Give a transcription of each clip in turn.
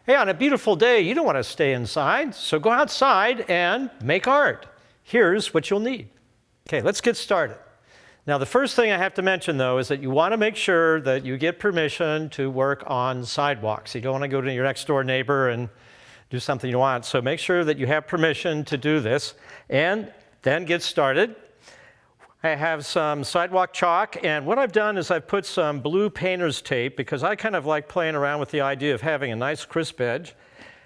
Hey, on a beautiful day, you don't want to stay inside, so go outside and make art. Here's what you'll need. Okay, let's get started. Now, the first thing I have to mention, though, is that you want to make sure that you get permission to work on sidewalks. You don't want to go to your next door neighbor and do something you want. So make sure that you have permission to do this and then get started. I have some sidewalk chalk, and what I've done is I've put some blue painter's tape because I kind of like playing around with the idea of having a nice crisp edge.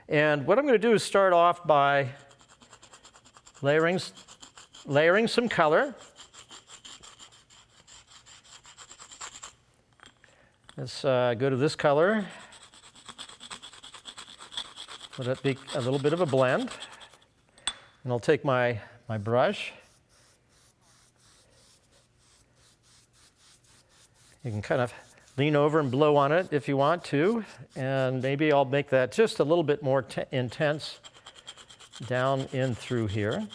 And what I'm going to do is start off by layering some color. Let's go to this color. Let it be a little bit of a blend. And I'll take my brush. You can kind of lean over and blow on it if you want to. And maybe I'll make that just a little bit more intense down in through here.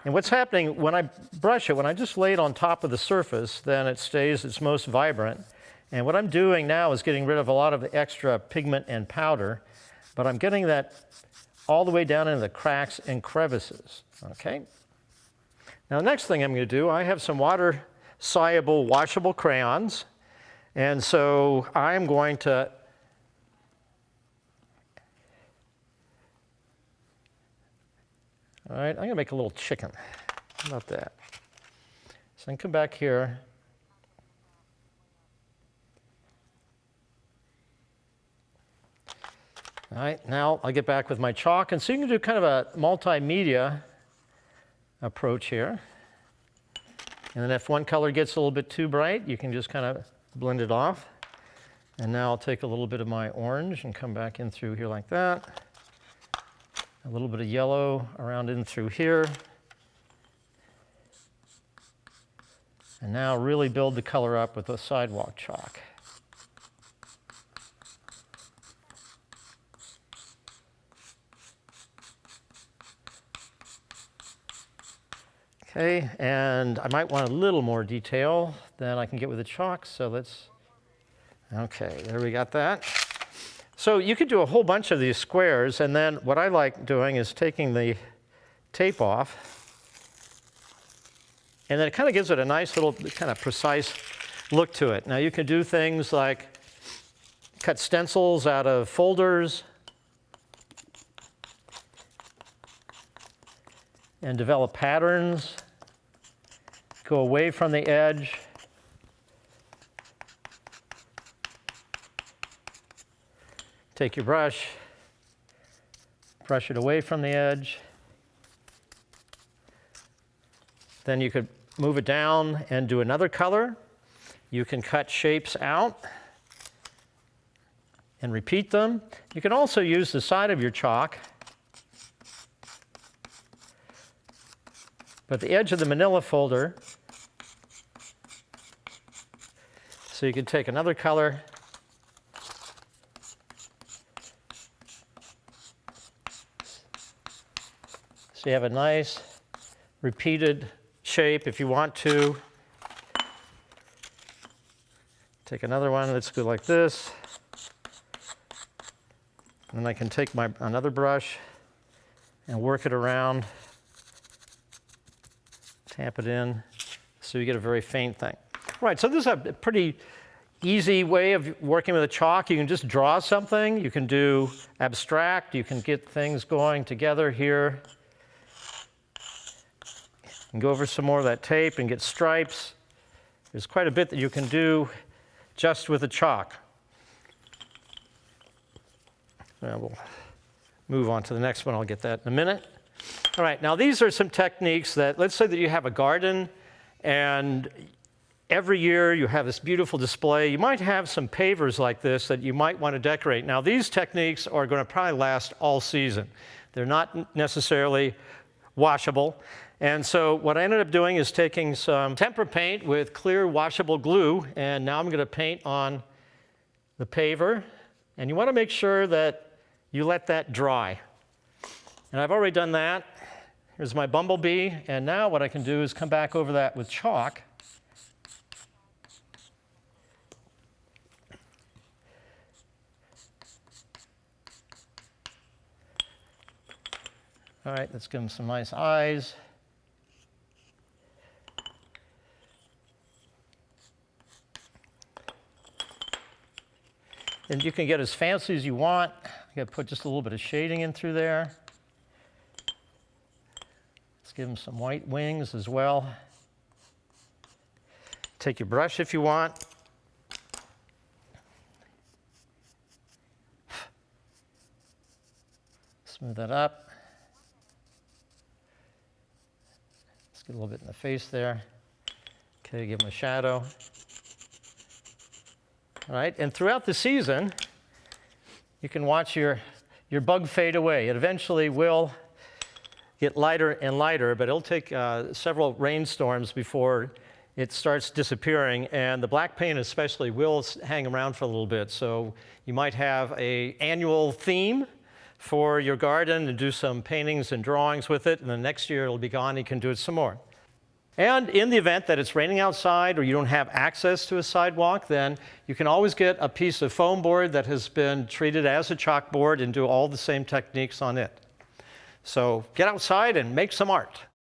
And what's happening when I brush it, when I just lay it on top of the surface, then it stays its most vibrant. And what I'm doing now is getting rid of a lot of the extra pigment and powder, but I'm getting that all the way down into the cracks and crevices, okay? Now, the next thing I'm going to do, I have some water-soluble washable crayons, and so I'm going to I'm going to make a little chicken. How about that? So I can come back here. All right, now I'll get back with my chalk. And so you can do kind of a multimedia approach here. And then if one color gets a little bit too bright, you can just kind of blend it off. And now I'll take a little bit of my orange and come back in through here like that. A little bit of yellow around in through here. And now really build the color up with the sidewalk chalk. Okay, and I might want a little more detail than I can get with the chalk, so let's, okay, there we got that. So you could do a whole bunch of these squares, and then what I like doing is taking the tape off, and then it kind of gives it a nice little kind of precise look to it. Now you can do things like cut stencils out of folders, and develop patterns, go away from the edge, take your brush, brush it away from the edge, then you could move it down and do another color. You can cut shapes out and repeat them. You can also use the side of your chalk, but the edge of the manila folder, so you can take another color, so you have a nice repeated shape if you want to. Take another one, let's go like this. And then I can take another brush and work it around. Tamp it in, so you get a very faint thing. Right, so this is a pretty easy way of working with a chalk. You can just draw something. You can do abstract. You can get things going together here. And go over some more of that tape and get stripes. There's quite a bit that you can do just with a chalk. Now we'll move on to the next one. I'll get that in a minute. All right, now these are some techniques that, let's say that you have a garden and every year you have this beautiful display. You might have some pavers like this that you might want to decorate. Now these techniques are going to probably last all season. They're not necessarily washable. And so what I ended up doing is taking some tempera paint with clear washable glue, and now I'm going to paint on the paver. And you want to make sure that you let that dry. And I've already done that. Here's my bumblebee, and now what I can do is come back over that with chalk. All right, let's give them some nice eyes. And you can get as fancy as you want. You gotta put just a little bit of shading in through there. Let's give them some white wings as well. Take your brush if you want. Smooth that up. Let's get a little bit in the face there. Okay, give them a shadow. All right, and throughout the season, you can watch your bug fade away. It eventually will get lighter and lighter, but it'll take several rainstorms before it starts disappearing, and the black paint especially will hang around for a little bit. So you might have an annual theme for your garden and do some paintings and drawings with it, and then next year it'll be gone, you can do it some more. And in the event that it's raining outside or you don't have access to a sidewalk, then you can always get a piece of foam board that has been treated as a chalkboard and do all the same techniques on it. So get outside and make some art.